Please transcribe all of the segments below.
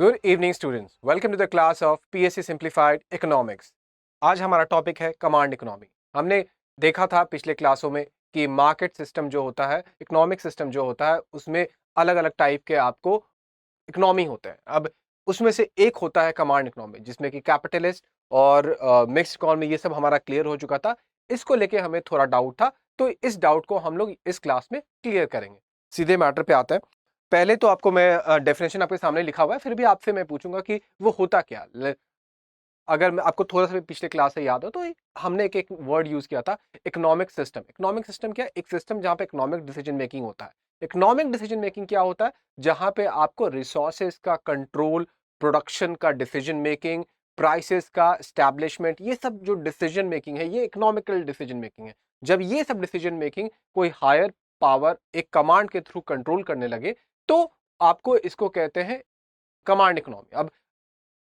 Good evening students, welcome to the class of PSC simplified economics. आज हमारा topic है command economy. हमने देखा था पिछले क्लासों में कि मार्केट सिस्टम जो होता है, इकोनॉमिक सिस्टम जो होता है, उसमें अलग अलग टाइप के आपको इकोनॉमी होते हैं। अब उसमें से एक होता है कमांड इकोनॉमी, जिसमें कि कैपिटलिस्ट और मिक्स्ड इकोनॉमी, ये सब हमारा क्लियर हो चुका था। इसको लेके हमें थोड़ा डाउट था, तो इस डाउट को हम लोग इस क्लास में क्लियर करेंगे। सीधे मैटर पे आते हैं। पहले तो आपको मैं डेफिनेशन आपके सामने लिखा हुआ है, फिर भी आपसे मैं पूछूंगा कि वो होता क्या। अगर मैं आपको थोड़ा सा भी पिछले क्लास से याद हो तो हमने एक वर्ड यूज किया था, इकोनॉमिक सिस्टम। इकोनॉमिक सिस्टम क्या है? एक सिस्टम जहां पे इकोनॉमिक डिसीजन मेकिंग होता है। इकोनॉमिक डिसीजन मेकिंग क्या होता है? जहां पे आपको रिसोर्सेज का कंट्रोल, प्रोडक्शन का डिसीजन मेकिंग, प्राइसेस का स्टैब्लिशमेंट, ये सब जो डिसीजन मेकिंग है, ये इकोनॉमिकल डिसीजन मेकिंग है। जब ये सब डिसीजन मेकिंग कोई हायर पावर एक कमांड के थ्रू कंट्रोल करने लगे, तो आपको इसको कहते हैं कमांड इकोनॉमी। अब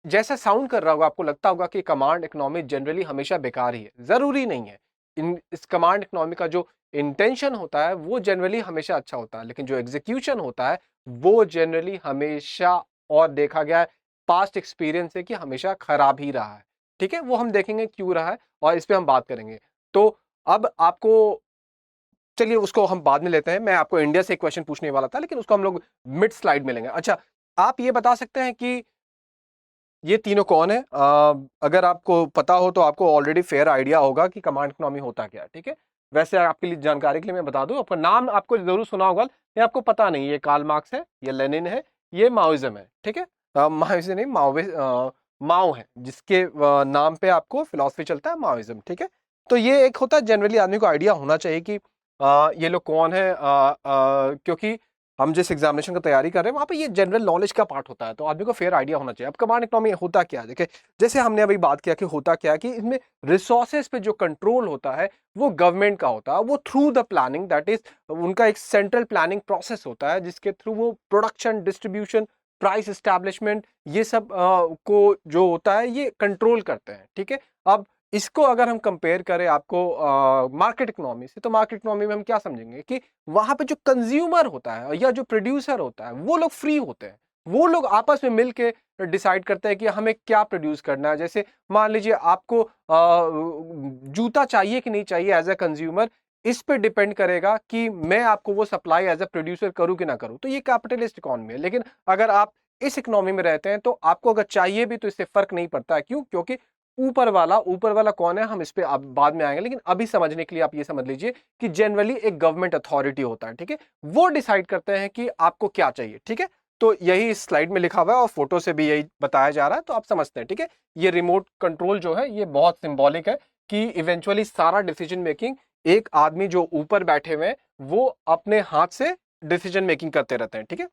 जैसा साउंड कर रहा होगा, आपको लगता होगा कि कमांड इकोनॉमी जनरली हमेशा बेकार ही है। जरूरी नहीं है। इस कमांड इकोनॉमी का जो इंटेंशन होता है वो जनरली हमेशा अच्छा होता है, लेकिन जो एग्जीक्यूशन होता है वो जनरली हमेशा, और देखा गया है पास्ट एक्सपीरियंस है कि हमेशा खराब ही रहा है। ठीक है, वो हम देखेंगे क्यों रहा है और इस पे हम बात करेंगे। तो अब आपको, चलिए उसको हम बाद में लेते हैं। मैं आपको इंडिया से एक क्वेश्चन पूछने वाला था, लेकिन उसको हम लोग मिड स्लाइड में लेंगे। अच्छा, आप ये बता सकते हैं कि ये तीनों कौन है? अगर आपको पता हो तो आपको ऑलरेडी फेयर आइडिया होगा कि कमांड इकोनॉमी होता क्या है। ठीक है, वैसे आपके लिए जानकारी के लिए मैं बता दूं, आपका नाम आपको जरूर सुना होगा, ये आपको पता नहीं। ये कार्ल मार्क्स है, ये लेनिन है, ये माओइज्म है। ठीक है, माओइज्म नहीं, माओ है, जिसके नाम पे आपको फिलॉसफी चलता है, माओइज्म। ठीक है, तो ये एक होता है, जनरली आदमी को आइडिया होना चाहिए कि ये लोग कौन है, क्योंकि हम जिस एग्जामिनेशन की तैयारी कर रहे हैं वहां पे ये जनरल नॉलेज का पार्ट होता है, तो आदमी को फेयर आइडिया होना चाहिए। अब कमांड इकोनॉमी होता क्या है, देखिए जैसे हमने अभी बात किया कि होता क्या है, कि इसमें रिसोर्सेज पे जो कंट्रोल होता है वो गवर्नमेंट का होता है। वो through the planning, that is उनका एक सेंट्रल प्लानिंग प्रोसेस होता है, जिसके थ्रू वो प्रोडक्शन, डिस्ट्रीब्यूशन, प्राइस एस्टैब्लिशमेंट, ये सब को जो होता है ये कंट्रोल करते हैं। ठीक है, अब इसको अगर हम कंपेयर करें आपको मार्केट इकोनॉमी से, तो मार्केट इकोनॉमी में हम क्या समझेंगे कि वहां पे जो कंज्यूमर होता है या जो प्रोड्यूसर होता है वो लोग फ्री होते हैं। वो लोग आपस में मिलके डिसाइड करते हैं कि हमें क्या प्रोड्यूस करना है। जैसे मान लीजिए आपको जूता चाहिए कि नहीं चाहिए, एज ए कंज्यूमर इस पे डिपेंड करेगा कि मैं आपको वो सप्लाई एज ए प्रोड्यूसर करूं कि ना करूं। तो ये कैपिटलिस्ट इकोनॉमी है। लेकिन अगर आप इस इकोनॉमी में रहते हैं तो आपको अगर चाहिए भी तो इससे फर्क नहीं पड़ता है। क्यों? क्योंकि ऊपर वाला कौन है, हम इस पे आप बाद में आएंगे, लेकिन अभी समझने के लिए आप ये समझ लीजिए कि जनरली एक गवर्नमेंट अथॉरिटी होता है। ठीक है, वो डिसाइड करते हैं कि आपको क्या चाहिए। ठीक है, तो यही इस स्लाइड में लिखा हुआ है और फोटो से भी यही बताया जा रहा है, तो आप समझते हैं। ठीक है, ये रिमोट कंट्रोल जो है ये बहुत सिंबॉलिक है कि इवेंचुअली सारा डिसीजन मेकिंग एक आदमी जो ऊपर बैठे हुए हैं वो अपने हाथ से डिसीजन मेकिंग करते रहते हैं। ठीक है,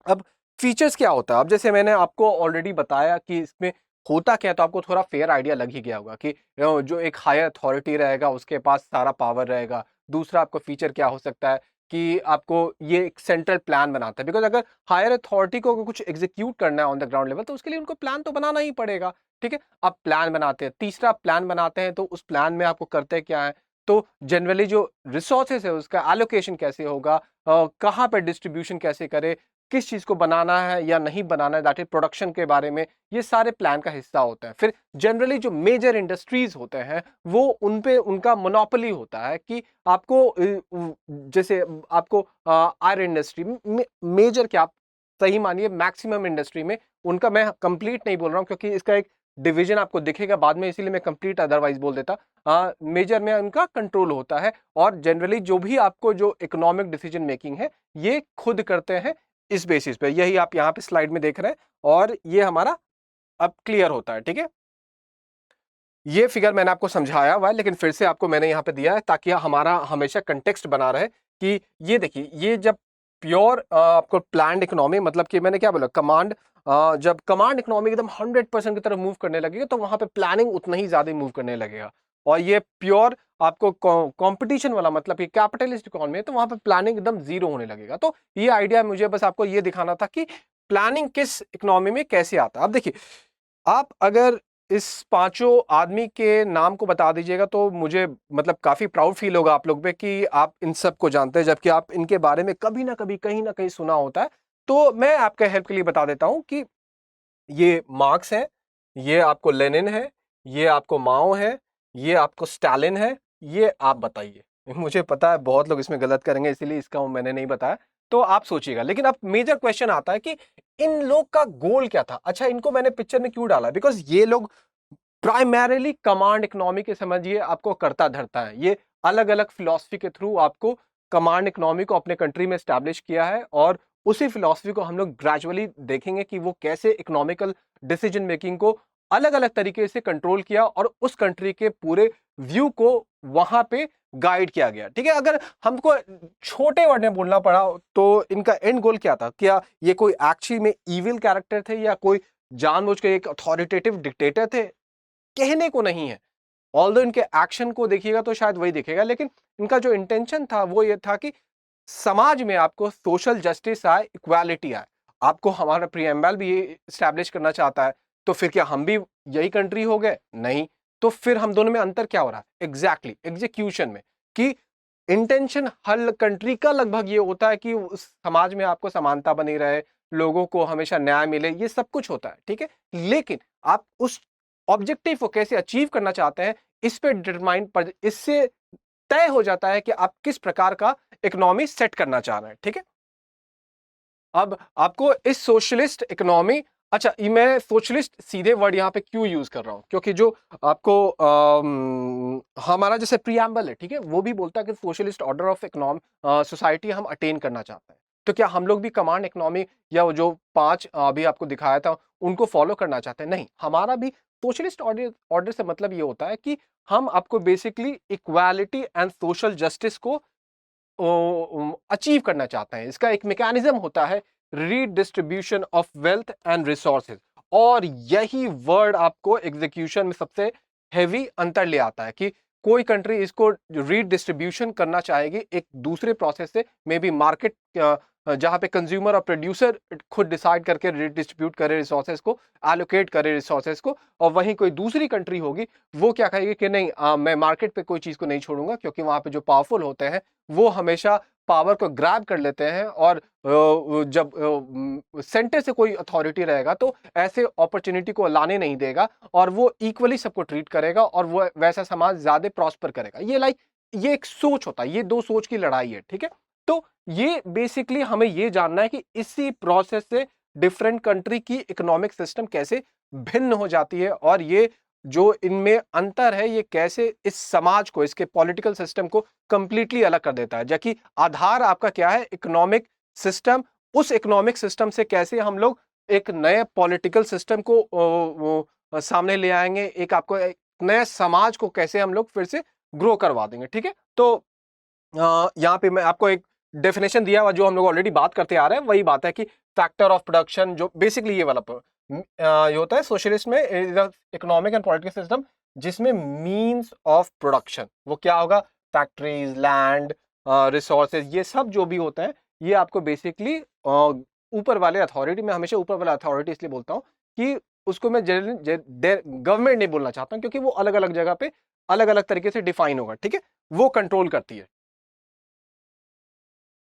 अब फीचर्स क्या होता है? अब जैसे मैंने आपको ऑलरेडी बताया कि इसमें होता क्या है, तो आपको थोड़ा फेयर आइडिया लग ही गया होगा कि जो एक हायर अथॉरिटी रहेगा उसके पास सारा पावर रहेगा। दूसरा आपको फीचर क्या हो सकता है कि आपको ये एक सेंट्रल प्लान बनाता है, बिकॉज अगर हायर अथॉरिटी को कुछ एग्जीक्यूट करना है ऑन द ग्राउंड लेवल तो उसके लिए उनको प्लान तो बनाना ही पड़ेगा। ठीक है, अब प्लान बनाते हैं, तीसरा प्लान बनाते हैं, तो उस प्लान में आपको करते क्या है, तो जनरली जो रिसोर्सेस है उसका एलोकेशन कैसे होगा, कहाँ पे डिस्ट्रीब्यूशन कैसे करे, किस चीज को बनाना है या नहीं बनाना है, दैट इज प्रोडक्शन के बारे में, ये सारे प्लान का हिस्सा होते हैं। फिर जनरली जो मेजर इंडस्ट्रीज होते हैं वो उन पे उनका मोनोपोली होता है कि आपको जैसे आपको आयरन इंडस्ट्री मेजर क्या, आप सही मानिए मैक्सिमम इंडस्ट्री में उनका, मैं कंप्लीट नहीं बोल रहा हूँ क्योंकि इसका एक डिवीजन आपको दिखेगा बाद में, इसीलिए मैं कंप्लीट अदरवाइज बोल देता। मेजर में उनका कंट्रोल होता है, और जनरली जो भी आपको जो इकोनॉमिक डिसीजन मेकिंग है ये खुद करते हैं इस बेसिस पे। यही आप यहाँ पे स्लाइड में देख रहे हैं और ये हमारा अब क्लियर होता है। ठीक है, ये फिगर मैंने आपको समझाया हुआ है, लेकिन फिर से आपको मैंने यहाँ पे दिया है ताकि हमारा हमेशा कंटेक्स्ट बना रहे कि ये देखिए, ये जब प्योर आपको प्लान्ड इकोनॉमी, मतलब कि मैंने क्या बोला, कमांड, जब कमांड इकोनॉमी एकदम 100% की तरफ मूव करने लगेगा तो वहां पे प्लानिंग उतना ही ज्यादा मूव करने लगेगा। और ये प्योर आपको कंपटीशन वाला, मतलब कि कैपिटलिस्ट इकोनॉमी है, तो वहां पे प्लानिंग एकदम जीरो होने लगेगा। तो ये आइडिया मुझे बस आपको ये दिखाना था कि प्लानिंग किस इकोनॉमी में कैसे आता है। अब देखिए, आप अगर इस पांचों आदमी के नाम को बता दीजिएगा तो मुझे मतलब काफी प्राउड फील होगा आप लोग पे कि आप इन सब को जानते हैं, जबकि आप इनके बारे में कभी ना कभी कहीं ना कहीं सुना होता है। तो मैं आपके हेल्प के लिए बता देता हूं कि ये मार्क्स है, ये आपको लेनिन है, ये आपको माओ है, ये आपको स्टालिन है, ये आप बताइए। मुझे पता है बहुत लोग इसमें गलत करेंगे, इसीलिए इसका मैंने नहीं बताया, तो आप सोचिएगा। लेकिन अब मेजर क्वेश्चन आता है कि इन लोग का गोल क्या था। अच्छा, इनको मैंने पिक्चर में क्यों डाला, बिकॉज ये लोग प्राइमरीली कमांड इकोनॉमी के, समझिए, आपको करता धरता है। ये अलग अलग फिलॉसफी के थ्रू आपको कमांड इकोनॉमी को अपने कंट्री में स्टैब्लिश किया है, और उसी फिलॉसफी को हम लोग ग्रेजुअली देखेंगे कि वो कैसे इकोनॉमिकल डिसीजन मेकिंग को अलग अलग तरीके से कंट्रोल किया और उस कंट्री के पूरे व्यू को वहां पे गाइड किया गया। ठीक है, अगर हमको छोटे वर्ड में बोलना पड़ा तो इनका एंड गोल क्या था? क्या ये कोई एक्चुअली में इविल कैरेक्टर थे, या कोई जानबूझ के एक अथॉरिटेटिव डिक्टेटर थे? कहने को नहीं है। ऑल्दो इनके एक्शन को देखिएगा तो शायद वही दिखेगा, लेकिन इनका जो इंटेंशन था वो ये था कि समाज में आपको सोशल जस्टिस आए, इक्वालिटी आए। आपको हमारा प्रीएम्बल भी ये स्टैब्लिश करना चाहता है, तो फिर क्या हम भी यही कंट्री हो गए? नहीं। तो फिर हम दोनों में अंतर क्या हो रहा है? एग्जैक्टली एग्जीक्यूशन में, कि इंटेंशन हर कंट्री का लगभग ये होता है कि उस समाज में आपको समानता बनी रहे, लोगों को हमेशा न्याय मिले, ये सब कुछ होता है। ठीक है, लेकिन आप उस ऑब्जेक्टिव को कैसे अचीव करना चाहते हैं, इस पे डिटरमाइन पर, इससे तय हो जाता है कि आप किस प्रकार का इकोनॉमी सेट करना चाह रहे हैं। ठीक है, अब आपको इस सोशलिस्ट इकोनॉमी, अच्छा, ये मैं सोशलिस्ट सीधे वर्ड यहां पे क्यों यूज कर रहा हूं, क्योंकि जो आपको हमारा जैसे प्रियम्बल है, ठीक है, वो भी बोलता है कि सोशलिस्ट ऑर्डर ऑफ इकोनॉम सोसाइटी हम अटेन करना चाहते हैं। तो क्या हम लोग भी कमांड इकोनॉमी या वो जो 5 अभी आपको दिखाया था उनको फॉलो करना चाहते हैं? नहीं, हमारा भी सोशलिस्ट ऑर्डर ऑर्डर से मतलब ये होता है कि हम आपको basically equality and social justice को अचीव करना चाहते हैं। इसका एक मैकेनिज्म होता है, redistribution of wealth and resources, और यही वर्ड आपको एग्जीक्यूशन में सबसे हैवी अंतर ले आता है कि कोई कंट्री इसको रीडिस्ट्रीब्यूशन करना चाहेगी एक दूसरे प्रोसेस से, मे बी मार्केट, जहां पे कंज्यूमर और प्रोड्यूसर खुद डिसाइड करके रीडिस्ट्रीब्यूट करे रिसोर्सेज को, एलोकेट करे रिसोर्सेज को, और वहीं कोई दूसरी कंट्री होगी वो क्या कहेगी कि नहीं, मैं मार्केट पे कोई चीज को नहीं छोड़ूंगा, क्योंकि वहां पे जो पावरफुल होते हैं वो हमेशा पावर को ग्रैब कर लेते हैं, और जब सेंटर से कोई अथॉरिटी रहेगा तो ऐसे अपॉर्चुनिटी को लाने नहीं देगा, और वो इक्वली सबको ट्रीट करेगा, और वो वैसा समाज ज्यादा प्रॉस्पर करेगा। ये एक सोच होता है, ये दो सोच की लड़ाई है। ठीक है, तो ये बेसिकली हमें ये जानना है कि इसी प्रोसेस से डिफरेंट कंट्री की इकोनॉमिक सिस्टम कैसे भिन्न हो जाती है, और ये जो इनमें अंतर है ये कैसे इस समाज को, इसके पॉलिटिकल सिस्टम को कंप्लीटली अलग कर देता है। जबकि आधार आपका क्या है? Economic system. उस इकोनॉमिक सिस्टम से कैसे हम लोग एक नए पॉलिटिकल सिस्टम को सामने ले आएंगे, एक आपको एक नए समाज को कैसे हम लोग फिर से ग्रो करवा देंगे। ठीक है, तो यहाँ पे मैं आपको एक डेफिनेशन दिया हुआ, जो हम लोग ऑलरेडी बात करते आ रहे हैं, वही बात है कि फैक्टर ऑफ प्रोडक्शन, जो बेसिकली ये वाला ये होता है सोशलिस्ट में, इकोनॉमिक एंड पॉलिटिकल सिस्टम जिसमें मींस ऑफ प्रोडक्शन वो क्या होगा? फैक्ट्रीज, लैंड, रिसोर्सेज, ये सब जो भी होते हैं, ये आपको बेसिकली ऊपर वाले अथॉरिटी, में हमेशा ऊपर वाला अथॉरिटी इसलिए बोलता हूँ कि उसको मैं गवर्नमेंट नहीं बोलना चाहता हूँ, क्योंकि वो अलग अलग जगह पे अलग अलग तरीके से डिफाइन होगा। ठीक है, वो कंट्रोल करती है।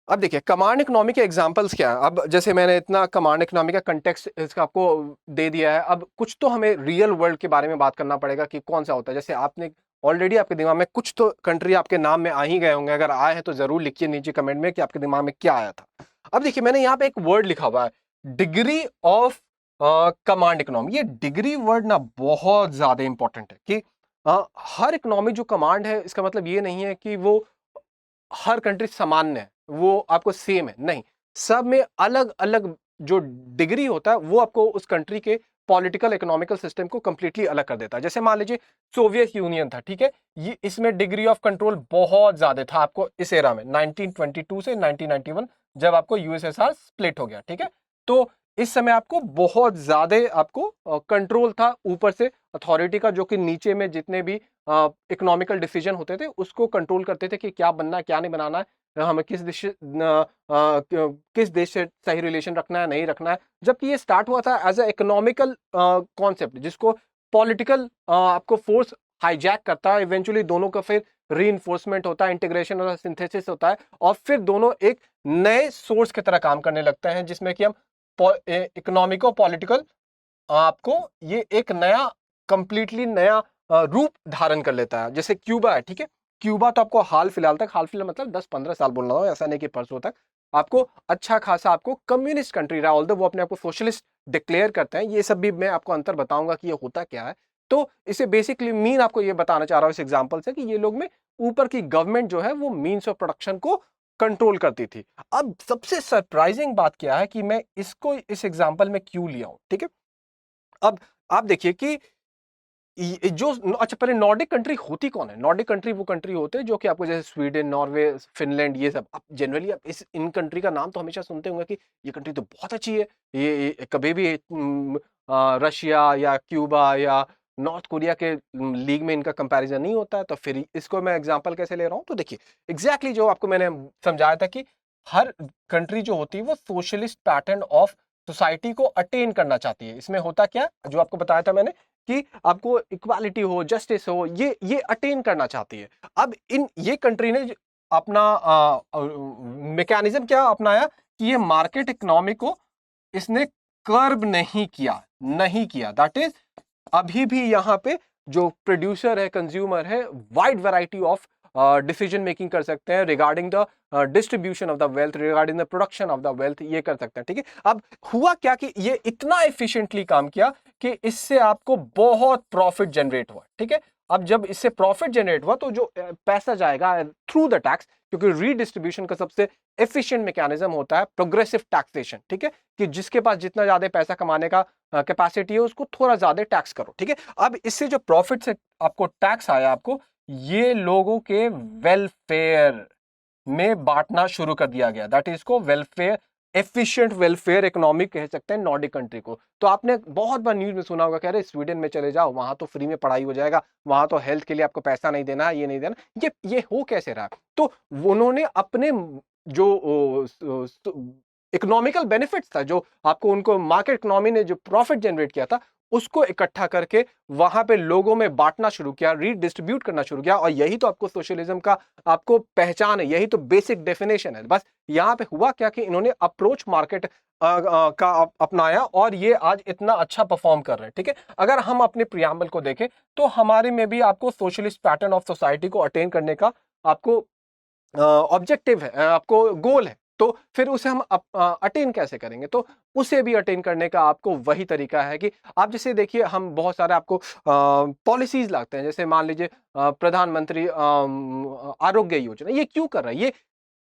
अब देखिए कमांड इकोनॉमी के एग्जांपल्स क्या है। अब जैसे मैंने इतना कमांड इकोनॉमी का कंटेक्स्ट इसका आपको दे दिया है, अब कुछ तो हमें रियल वर्ल्ड के बारे में बात करना पड़ेगा कि कौन सा होता है। जैसे आपने ऑलरेडी आपके दिमाग में कुछ तो कंट्री आपके नाम में आ ही गए होंगे, अगर आए हैं तो जरूर लिखिए नीचे कमेंट में कि आपके दिमाग में क्या आया था। अब देखिए मैंने यहाँ पे एक वर्ड लिखा हुआ है, डिग्री ऑफ कमांड इकोनॉमी। ये डिग्री वर्ड ना बहुत ज्यादा इंपॉर्टेंट है कि हर इकोनॉमी जो कमांड है, इसका मतलब ये नहीं है कि वो हर कंट्री सामान्य है, वो आपको सेम है, नहीं। सब में अलग अलग जो डिग्री होता है वो आपको उस कंट्री के पॉलिटिकल इकोनॉमिकल सिस्टम को कंप्लीटली अलग कर देता है। जैसे मान लीजिए सोवियत यूनियन था, ठीक है, ये इसमें डिग्री ऑफ कंट्रोल बहुत ज्यादा था आपको इस एरा में, 1922 से 1991, जब आपको यूएसएसआर स्प्लिट हो गया। ठीक है, तो इस समय आपको बहुत ज्यादा आपको कंट्रोल था ऊपर से अथॉरिटी का, जो कि नीचे में जितने भी इकोनॉमिकल डिसीजन होते थे उसको कंट्रोल करते थे कि क्या बनना है क्या नहीं बनाना है, हमें किस देश से सही रिलेशन रखना है नहीं रखना है। जबकि ये स्टार्ट हुआ था एज ए इकोनॉमिकल कॉन्सेप्ट, जिसको पॉलिटिकल आपको फोर्स हाईजैक करता है। इवेंचुअली दोनों का फिर रीइंफोर्समेंट होता है, इंटीग्रेशन होता है, सिंथेसिस होता है, और फिर दोनों एक नए सोर्स की तरह काम करने लगते हैं, जिसमें कि हम इकोनॉमिक और पॉलिटिकल आपको ये एक नया कंप्लीटली नया रूप धारण कर लेता है। जैसे क्यूबा है, ठीक है, क्यूबा तो आपको हाल फिलहाल मतलब 10-15 साल बोल रहा हूँ, ऐसा नहीं कि परसों तक आपको अच्छा खासा आपको कम्युनिस्ट कंट्री रहा, ऑल्दो वो अपने आप को सोशलिस्ट डिक्लेयर करते हैं। ये सब भी मैं आपको अंतर बताऊंगा कि ये होता क्या है। तो इसे बेसिकली मीन आपको ये बताना चाह रहा हूं इस एग्जांपल से कि ये लोग में ऊपर की गवर्नमेंट जो है वो मीन्स ऑफ प्रोडक्शन को कंट्रोल करती थी। अब सबसे सरप्राइजिंग बात क्या है कि मैं इसको इस एग्जांपल में क्यों लिया हूं, ठीक है। अब आप देखिए कि जो अच्छा, पहले नॉर्डिक कंट्री होती कौन है? नॉर्डिक कंट्री वो कंट्री होते हैं जो कि आपको जैसे स्वीडन, नॉर्वे, फिनलैंड, ये सब। अब जनरली आप इस इन कंट्री का नाम तो हमेशा सुनते होंगे कि ये कंट्री तो बहुत अच्छी है, ये कभी भी रशिया या क्यूबा या नॉर्थ कोरिया के लीग में इनका कंपैरिजन नहीं होता है। तो फिर इसको मैं एग्जांपल कैसे ले रहा हूं? तो देखिए एग्जैक्टली जो आपको मैंने समझाया था कि हर कंट्री जो होती है वो सोशलिस्ट पैटर्न ऑफ सोसाइटी को अटेन करना चाहती है। इसमें होता क्या, जो आपको बताया था मैंने कि आपको इक्वालिटी हो, जस्टिस हो, ये अटेन करना चाहती है। अब ये कंट्री ने अपना मैकेनिज्म क्या अपनाया कि ये मार्केट इकोनॉमी को इसने कर्ब नहीं किया दैट इज अभी भी यहाँ पे जो प्रोड्यूसर है, कंज्यूमर है, wide variety of decision making कर सकते हैं regarding the distribution of the wealth, regarding the production of the wealth, ये कर सकते हैं, ठीक है। अब हुआ क्या कि ये इतना एफिशिएंटली काम किया कि इससे आपको बहुत प्रॉफिट जनरेट हुआ, ठीक है। अब जब इससे प्रॉफिट जनरेट हुआ तो जो पैसा जाएगा थ्रू द टैक्स, क्योंकि रीडिस्ट्रीब्यूशन का सबसे एफिशिएंट मैकेनिज्म होता है प्रोग्रेसिव टैक्सेशन, ठीक है, कि जिसके पास जितना ज्यादा पैसा कमाने का कैपेसिटी है उसको थोड़ा ज्यादा टैक्स करो, ठीक है। अब इससे जो प्रॉफिट से आपको टैक्स आया, आपको ये लोगों के वेलफेयर में बांटना शुरू कर दिया गया, दैट इज इसको वेलफेयर, एफिशिएंट वेलफेयर इकोनॉमी कह सकते हैं नॉर्डिक कंट्री को। तो आपने बहुत बार न्यूज में सुना होगा कि अरे स्वीडन में चले जाओ, वहां तो फ्री में पढ़ाई हो जाएगा, वहां तो हेल्थ के लिए आपको पैसा नहीं देना, ये नहीं देना। ये हो कैसे रहा? तो उन्होंने अपने जो इकोनॉमिकल बेनिफिट्स था, जो आपको उनको मार्केट इकोनॉमी ने जो प्रॉफिट जनरेट किया था, उसको इकट्ठा करके वहां पे लोगों में बांटना शुरू किया, रीडिस्ट्रीब्यूट करना शुरू किया। और यही तो आपको सोशलिज्म का आपको पहचान है, यही तो बेसिक डेफिनेशन है। बस यहां पे हुआ क्या कि इन्होंने अप्रोच मार्केट का अपनाया और ये आज इतना अच्छा परफॉर्म कर रहे हैं, ठीक है। अगर हम अपने प्रियम्बल को देखें तो हमारे में भी आपको सोशलिस्ट पैटर्न ऑफ सोसाइटी को अटेन करने का आपको ऑब्जेक्टिव है, आपको गोल है। तो फिर उसे हम अटेन कैसे करेंगे? तो उसे भी अटेन करने का आपको वही तरीका है कि आप जैसे देखिए हम बहुत सारे आपको पॉलिसीज लाते हैं, जैसे मान लीजिए प्रधानमंत्री आरोग्य योजना, ये क्यों कर रहा है? ये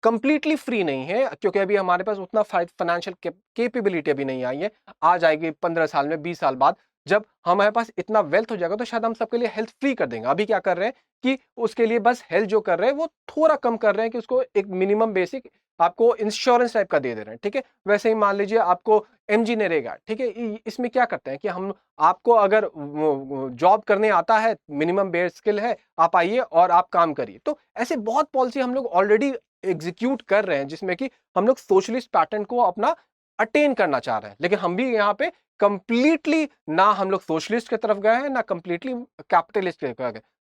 कंप्लीटली फ्री नहीं है, क्योंकि अभी हमारे पास उतना फाइनेंशियल कैपेबिलिटी अभी नहीं आई है। आ जाएगी 15 साल में, 20 साल बाद जब हमारे पास इतना वेल्थ हो जाएगा तो शायद हम सबके लिए हेल्थ फ्री कर देंगे। अभी क्या कर रहे हैं कि उसके लिए बस हेल्थ जो कर रहे हैं वो थोड़ा कम कर रहे हैं कि उसको एक मिनिमम बेसिक आपको इंश्योरेंस टाइप का दे दे रहे हैं, ठीक है। वैसे ही मान लीजिए आपको एमजी नरेगा, ठीक है, इसमें क्या करते हैं कि हम आपको अगर जॉब करने आता है, मिनिमम बेस स्किल है, आप आइए और आप काम करिए। तो ऐसे बहुत पॉलिसी हम लोग ऑलरेडी एग्जीक्यूट कर रहे हैं जिसमें कि हम लोग सोशलिस्ट पैटर्न को अपना अटेन करना चाह रहे हैं। लेकिन हम भी यहाँ पे कंप्लीटली ना हम लोग सोशलिस्ट की तरफ गए हैं, ना कंप्लीटली कैपिटलिस्ट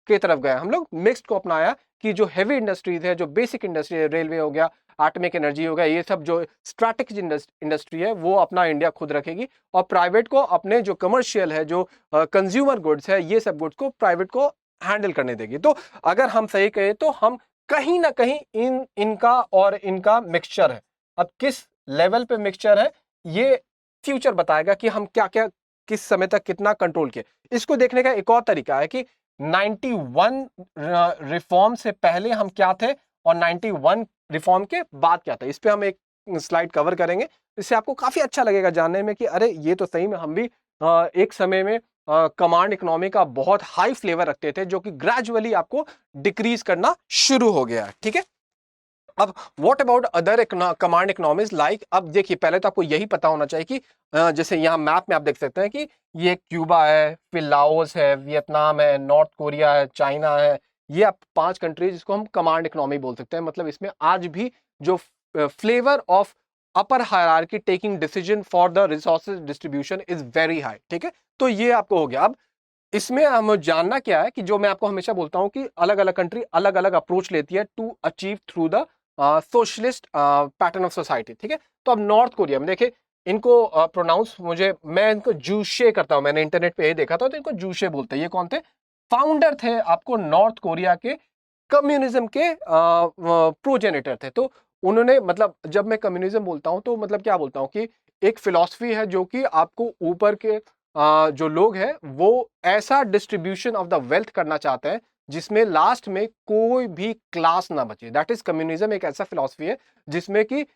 की तरफ गए। हम लोग मिक्स्ड को अपनाया कि जो हेवी इंडस्ट्रीज है, जो बेसिक इंडस्ट्री है, रेलवे हो गया, एटॉमिक एनर्जी हो गया, ये सब जो स्ट्रैटेजिक इंडस्ट्री है वो अपना इंडिया खुद रखेगी, और प्राइवेट को अपने जो कमर्शियल है, जो कंज्यूमर गुड्स है, ये सब गुड्स को प्राइवेट को हैंडल करने देगी। तो अगर हम सही कहें तो हम कहीं ना कहीं इनका और इनका मिक्सचर है। अब किस लेवल पे मिक्सचर है ये फ्यूचर बताएगा कि हम क्या क्या किस समय तक कितना कंट्रोल किए। इसको देखने का एक और तरीका है कि 91 रिफॉर्म से पहले हम क्या थे और 91 रिफॉर्म के बाद क्या था। इस पे हम एक स्लाइड कवर करेंगे, इससे आपको काफी अच्छा लगेगा जानने में कि अरे ये तो सही में हम भी एक समय में कमांड इकोनॉमी का बहुत हाई फ्लेवर रखते थे, जो कि ग्रेजुअली आपको डिक्रीज करना शुरू हो गया है, ठीक है। अब what about other command economies like, अब देखिए पहले तो आपको यही पता होना चाहिए कि जैसे यहाँ मैप में आप देख सकते हैं कि ये क्यूबा है, फिर लाओस है, वियतनाम है, नॉर्थ कोरिया है, चाइना है। ये आप 5 कंट्रीज जिसको हम कमांड इकोनॉमी बोल सकते हैं। मतलब इसमें आज भी जो flavour of upper hierarchy taking decision for the resources distribution is very high, ठीक है। तो ये आपको हो गया। अब इसमें हम जानना क्या है कि जो मैं आपको हमेशा बोलता हूं कि अलग अलग कंट्री अलग अलग अप्रोच लेती है to achieve through the socialist pattern of society, ठीक है। तो अब नॉर्थ कोरिया में देखिए इनको प्रोनाउंस मैं इनको जूशे करता हूं, मैंने इंटरनेट पे ये देखा था, तो इनको जूशे बोलते हैं। ये कौन थे? फाउंडर थे आपको नॉर्थ कोरिया के कम्युनिज्म के प्रोजेनेटर थे। तो उन्होंने, मतलब जब मैं कम्युनिज्म बोलता हूं तो मतलब क्या बोलता हूं कि एक फिलॉसफी है जो कि आपको ऊपर के जो लोग हैं वो ऐसा डिस्ट्रीब्यूशन ऑफ द वेल्थ करना चाहते हैं जिसमें लास्ट में कोई भी क्लास ना बचे। That is communism. एक ऐसा फिलॉसफी है जिसमें कि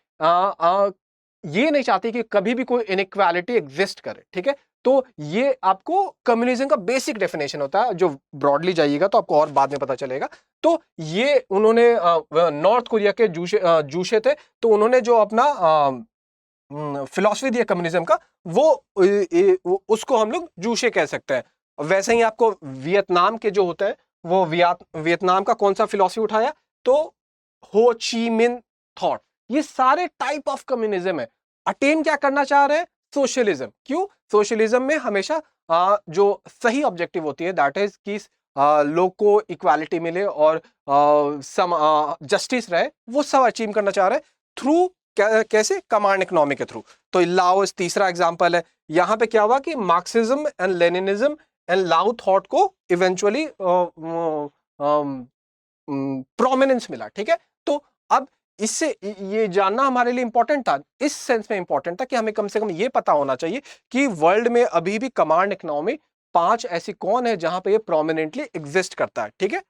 ये नहीं चाहती कि कभी भी कोई इनइक्वालिटी एग्जिस्ट करे, ठीक है। तो ये आपको कम्युनिज्म का बेसिक डेफिनेशन होता है, जो ब्रॉडली जाइएगा तो आपको और बाद में पता चलेगा। तो ये उन्होंने नॉर्थ कोरिया के जूशे थे, तो उन्होंने जो अपना फिलॉसफी दिया कम्युनिज्म का, उसको हम लोग जूशे कह सकते हैं। वैसे ही आपको वियतनाम के जो होते हैं, वो वियतनाम का कौन सा फिलॉसफी उठाया? तो हो ची मिन थॉट। ये सारे टाइप ऑफ कम्युनिज्म है। अटेन क्या करना चाह रहे हैं? सोशलिज्म। क्यों? सोशलिज्म में हमेशा जो सही ऑब्जेक्टिव होती है दैट इज कि लोग को इक्वालिटी मिले और जस्टिस रहे, वो सब अचीव करना चाह रहे हैं थ्रू कैसे? कमांड इकोनॉमी के थ्रू। तो लाओस तीसरा एग्जांपल है। यहां पे क्या हुआ कि मार्क्सिज्म एंड लेनिनिज्म एंड लाओ थॉट को इवेंचुअली प्रोमिनेंस मिला, ठीक है। तो अब इससे ये जानना हमारे लिए इंपॉर्टेंट था, इस सेंस में इंपॉर्टेंट था कि हमें कम से कम ये पता होना चाहिए कि वर्ल्ड में अभी भी कमांड इकोनॉमी 5 ऐसी कौन है जहां पे ये प्रोमिनेंटली एग्जिस्ट करता है, ठीक है।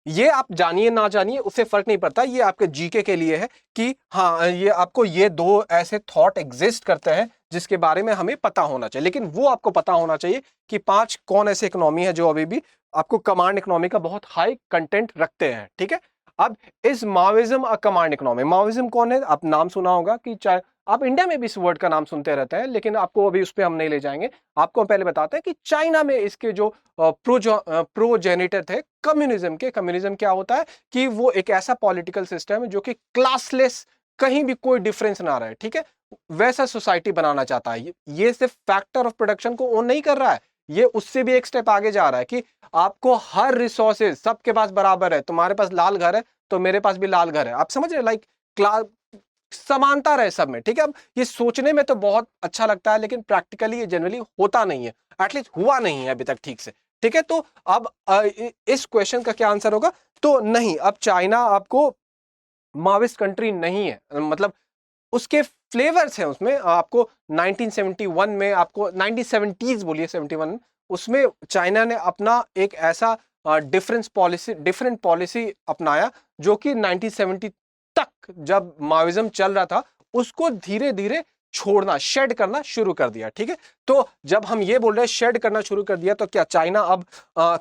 ये आप जानिए ना जानिए उससे फर्क नहीं पड़ता, ये आपके जीके के लिए है कि हाँ, ये आपको ये 2 ऐसे थॉट एग्जिस्ट करते हैं जिसके बारे में हमें पता होना चाहिए। लेकिन वो आपको पता होना चाहिए कि 5 कौन ऐसे इकोनॉमी है जो अभी भी आपको कमांड इकोनॉमी का बहुत हाई कंटेंट रखते हैं, ठीक है। अब इस Maoism a command economy, Maoism कौन है? आप नाम सुना होगा कि चाहे आप इंडिया में भी इस वर्ड का नाम सुनते रहते हैं, लेकिन आपको अभी उस पर हम नहीं ले जाएंगे। आपको हम पहले बताते हैं कि चाइना में इसके जो प्रोजेनिटर थे कम्युनिज्म के। कम्युनिज्म क्या होता है कि वो एक ऐसा पॉलिटिकल सिस्टम है जो कि क्लासलेस, कहीं भी कोई डिफरेंस ना रहे, ठीक है, वैसा सोसाइटी बनाना चाहता है। ये सिर्फ फैक्टर ऑफ प्रोडक्शन को ओन नहीं कर रहा है, ये उससे भी एक स्टेप आगे जा रहा है कि आपको हर रिसोर्सेज सबके पास बराबर है। तुम्हारे पास लाल घर है तो मेरे पास भी लाल घर है। आप समझ रहे? लाइक क्लास समानता रहे सब में, ठीक है। अब ये सोचने में तो बहुत अच्छा लगता है, लेकिन प्रैक्टिकली ये जनरली होता नहीं है, एटलीस्ट हुआ नहीं है अभी तक ठीक से, ठीक है। तो अब इस क्वेश्चन का क्या आंसर होगा? तो नहीं, अब चाइना आपको माविस्ट कंट्री नहीं है, मतलब उसके फ्लेवर्स हैं उसमें। आपको 1971 में, आपको 1970s बोलिए, 71 उसमें चाइना ने अपना एक ऐसा डिफरेंट पॉलिसी अपनाया जो कि 1970 तक जब माओइज्म चल रहा था उसको धीरे धीरे छोड़ना, शेड करना शुरू कर दिया, ठीक है। तो जब हम ये बोल रहे हैं शेड करना शुरू कर दिया, तो क्या चाइना अब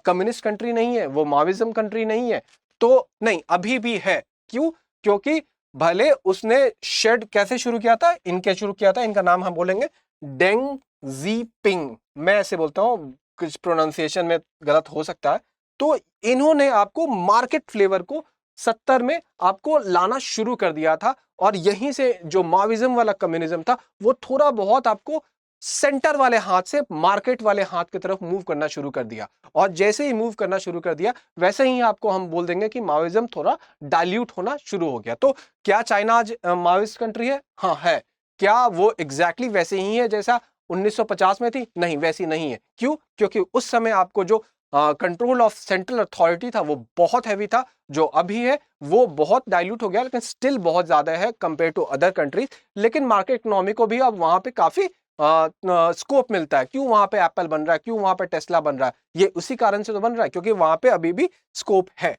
कम्युनिस्ट कंट्री नहीं है, वो माओइज्म कंट्री नहीं है? तो नहीं, अभी भी है। क्यों? क्योंकि भले उसने शेड कैसे शुरू किया था, इनके शुरू किया था, इनका नाम हम बोलेंगे डेंग जीपिंग। मैं ऐसे बोलता हूं, कुछ प्रोनाउंसिएशन में गलत हो सकता है। तो इन्होंने आपको मार्केट फ्लेवर को 70 में आपको लाना शुरू कर दिया था, और यहीं से जो माओइज्म वाला कम्युनिज्म था वो थोड़ा बहुत आपको सेंटर वाले हाथ से मार्केट वाले हाथ की तरफ मूव करना शुरू कर दिया। और जैसे ही मूव करना शुरू कर दिया वैसे ही आपको हम बोल देंगे कि माओइज्म थोड़ा डाइल्यूट होना शुरू हो गया। तो क्या चाइना आज माओइस्ट कंट्री है? हाँ है। क्या वो एग्जैक्टली वैसे ही है जैसा 1950 में थी? नहीं, वैसी नहीं है। क्यों? क्योंकि उस समय आपको जो कंट्रोल ऑफ सेंट्रल अथॉरिटी था वो बहुत हैवी था। जो अभी है वो बहुत डाइल्यूट हो गया, लेकिन स्टिल बहुत ज्यादा है कंपेयर टू अदर कंट्रीज। लेकिन मार्केट इकोनॉमी को भी अब वहां पे काफी स्कोप मिलता है। क्यों वहां पे एप्पल बन रहा है, क्यों वहां पे टेस्ला बन रहा है? ये उसी कारण से तो बन रहा है क्योंकि वहां पे अभी भी स्कोप है।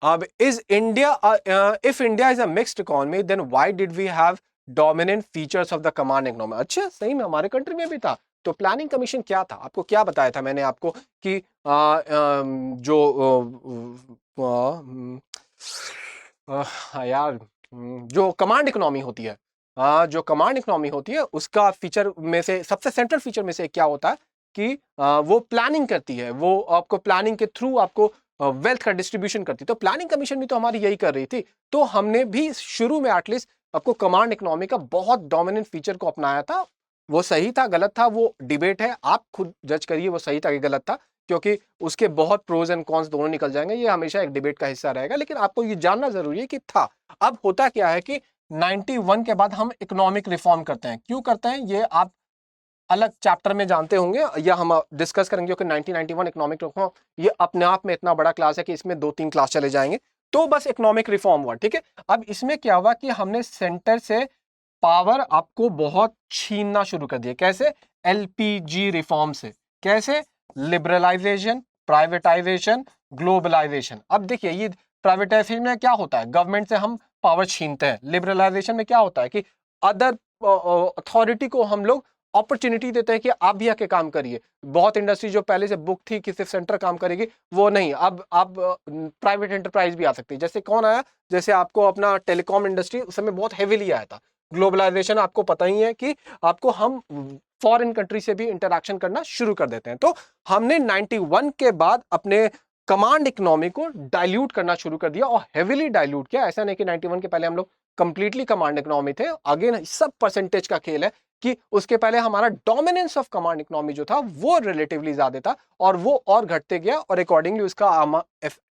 अब is India, if India is a mixed economy then why did we have dominant features of the command economy? अच्छा, सही में हमारे कंट्री में भी था। तो प्लानिंग कमीशन क्या था? आपको क्या बताया था मैंने आपको कि जो यार, जो कमांड इकोनॉमी होती है, जो कमांड इकोनॉमी होती है उसका फीचर में से सबसे सेंट्रल फीचर में से क्या होता है कि वो प्लानिंग करती है। वो आपको प्लानिंग के थ्रू आपको वेल्थ का डिस्ट्रीब्यूशन करती है। तो प्लानिंग कमीशन भी तो हमारी यही कर रही थी। तो हमने भी शुरू में एटलीस्ट आपको कमांड इकोनॉमी का बहुत डोमिनेंट फीचर को अपनाया था। वो सही था गलत था वो डिबेट है, आप खुद जज करिए वो सही था कि गलत था, क्योंकि उसके बहुत प्रोज एंड कॉन्स दोनों निकल जाएंगे। ये हमेशा एक डिबेट का हिस्सा रहेगा, लेकिन आपको ये जानना जरूरी है कि था। अब होता क्या है कि 91 के बाद हम इकोनॉमिक रिफॉर्म करते हैं। क्यों करते हैं ये आप अलग चैप्टर में जानते होंगे या हम डिस्कस करेंगे कि 1991 इकोनॉमिक रिफॉर्म ये अपने आप में इतना बड़ा क्लास है कि इसमें 2-3 क्लास चले जाएंगे। तो बस इकोनॉमिक रिफॉर्म हुआ, ठीक है। अब इसमें क्या हुआ कि हमने सेंटर से पावर आपको बहुत छीनना शुरू कर दिया। कैसे? एलपीजी रिफॉर्म से। कैसे? Liberalisation, privatisation, globalisation. अब देखिए ये प्राइवेटाइजेशन में क्या होता है, गवर्नमेंट से हम पावर छीनते हैं। लिबरलाइजेशन में क्या होता है कि अदर अथॉरिटी को हम लोग अपॉर्चुनिटी देते हैं कि आप भी आके काम करिए। बहुत इंडस्ट्री जो पहले से बुक थी कि सिर्फ सेंटर काम करेगी, वो नहीं, अब प्राइवेट एंटरप्राइज भी आ सकती है। जैसे कौन आया? जैसे आपको अपना टेलीकॉम इंडस्ट्री उस समय बहुत हेवीली आया था। ग्लोबलाइजेशन आपको पता ही है कि आपको हम फॉरेन कंट्री से भी इंटरैक्शन करना शुरू कर देते हैं। तो हमने 91 के बाद अपने कमांड इकोनॉमी को डाइल्यूट करना शुरू कर दिया और हेवीली डाइल्यूट किया। ऐसा नहीं कि 91 के पहले हम लोग कंप्लीटली कमांड इकोनॉमी थे। अगेन सब परसेंटेज का खेल है कि उसके पहले हमारा डोमिनेंस ऑफ कमांड इकोनॉमी जो था वो रिलेटिवली ज्यादा था और वो और घटते गया और अकॉर्डिंगली उसका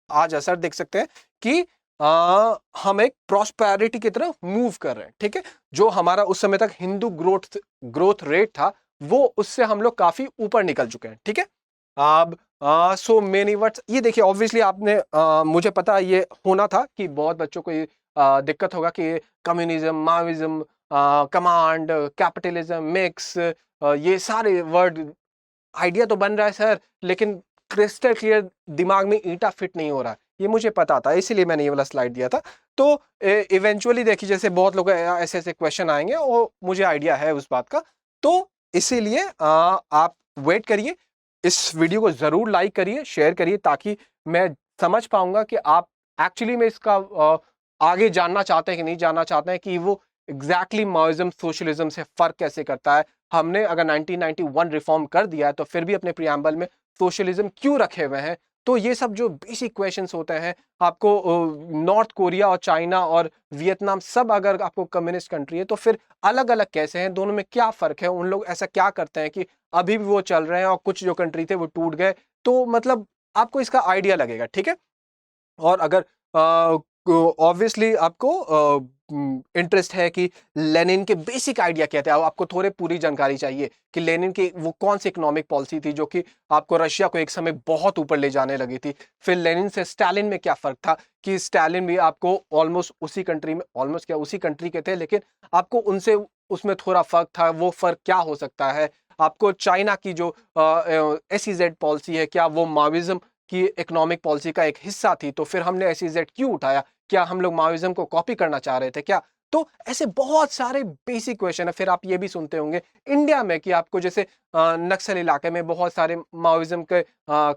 आज असर देख सकते हैं कि हम एक प्रॉस्पेरिटी की तरफ मूव कर रहे हैं, ठीक है। जो हमारा उस समय तक हिंदू ग्रोथ रेट था वो उससे हम लोग काफी ऊपर निकल चुके हैं, ठीक है। अब सो मेनी वर्ड्स, ये देखिए ऑब्वियसली आपने मुझे पता ये होना था कि बहुत बच्चों को ये दिक्कत होगा कि communism, Maoism, command, capitalism, mix, ये सारे वर्ड आइडिया तो बन रहा है सर, लेकिन क्रिस्टल क्लियर दिमाग में ईंटा फिट नहीं हो रहा है। ये मुझे पता था, इसीलिए मैंने ये वाला स्लाइड दिया था। तो इवेंचुअली देखिए जैसे बहुत लोग ऐसे ऐसे क्वेश्चन आएंगे और मुझे आइडिया है उस बात का, तो इसीलिए आप वेट करिए। इस वीडियो को जरूर लाइक करिए, शेयर करिए, ताकि मैं समझ पाऊंगा कि आप एक्चुअली में इसका आगे जानना चाहते हैं कि नहीं जानना चाहते हैं कि वो एग्जैक्टली माओइज्म सोशलिज्म से फर्क कैसे करता है। हमने अगर 1991 रिफॉर्म कर दिया है तो फिर भी अपने प्रियम्बल में सोशलिज्म क्यों रखे हुए हैं। तो ये सब जो बेसिक क्वेश्चंस होते हैं आपको, नॉर्थ कोरिया और चाइना और वियतनाम सब अगर आपको कम्युनिस्ट कंट्री है तो फिर अलग अलग कैसे हैं, दोनों में क्या फर्क है, उन लोग ऐसा क्या करते हैं कि अभी भी वो चल रहे हैं और कुछ जो कंट्री थे वो टूट गए। तो मतलब आपको इसका आइडिया लगेगा, ठीक है। और अगर ऑब्वियसली आपको इंटरेस्ट है कि लेनिन के बेसिक आइडिया क्या थे, आपको थोड़े पूरी जानकारी चाहिए कि लेनिन की वो कौन सी इकोनॉमिक पॉलिसी थी जो कि आपको रशिया को एक समय बहुत ऊपर ले जाने लगी थी। फिर लेनिन से स्टालिन में क्या फर्क था कि स्टालिन भी आपको ऑलमोस्ट उसी कंट्री में, ऑलमोस्ट क्या उसी कंट्री के थे, लेकिन आपको उनसे उसमें थोड़ा फर्क था, वो फर्क क्या हो सकता है। आपको चाइना की जो SEZ पॉलिसी है, क्या वो माओइज्म की इकोनॉमिक पॉलिसी का एक हिस्सा थी, तो फिर हमने SEZ क्यों उठाया, क्या हम लोग माओइज्म को कॉपी करना चाह रहे थे क्या। तो ऐसे बहुत सारे बेसिक क्वेश्चन है। फिर आप ये भी सुनते होंगे इंडिया में कि आपको जैसे नक्सल इलाके में बहुत सारे माओइज्म के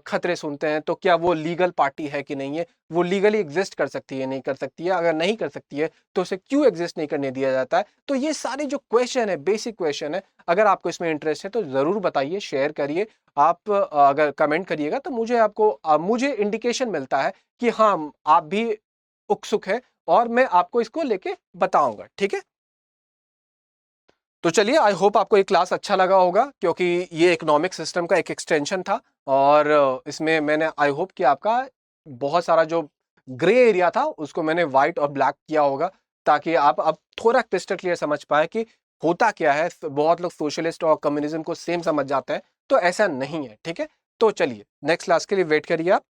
खतरे सुनते हैं, तो क्या वो लीगल पार्टी है कि नहीं है, वो लीगली एग्जिस्ट कर सकती है नहीं कर सकती है, अगर नहीं कर सकती है तो उसे क्यों एग्जिस्ट नहीं करने दिया जाता है। तो ये सारे जो क्वेश्चन है बेसिक क्वेश्चन है, अगर आपको इसमें इंटरेस्ट है तो जरूर बताइए, शेयर करिए। आप अगर कमेंट करिएगा तो मुझे इंडिकेशन मिलता है कि हाँ आप भी उत्सुक है और मैं आपको इसको लेके बताऊंगा, ठीक है। तो चलिए, आई होप आपको ये क्लास अच्छा लगा होगा, क्योंकि ये इकोनॉमिक सिस्टम का एक एक्सटेंशन था और इसमें मैंने आई होप कि आपका बहुत सारा जो ग्रे एरिया था उसको मैंने व्हाइट और ब्लैक किया होगा, ताकि आप अब थोड़ा क्रिस्टल क्लियर समझ पाए कि होता क्या है। बहुत लोग सोशलिस्ट और कम्युनिज्म को सेम समझ जाते हैं, तो ऐसा नहीं है, ठीक है। तो चलिए नेक्स्ट क्लास के लिए वेट करिए आप।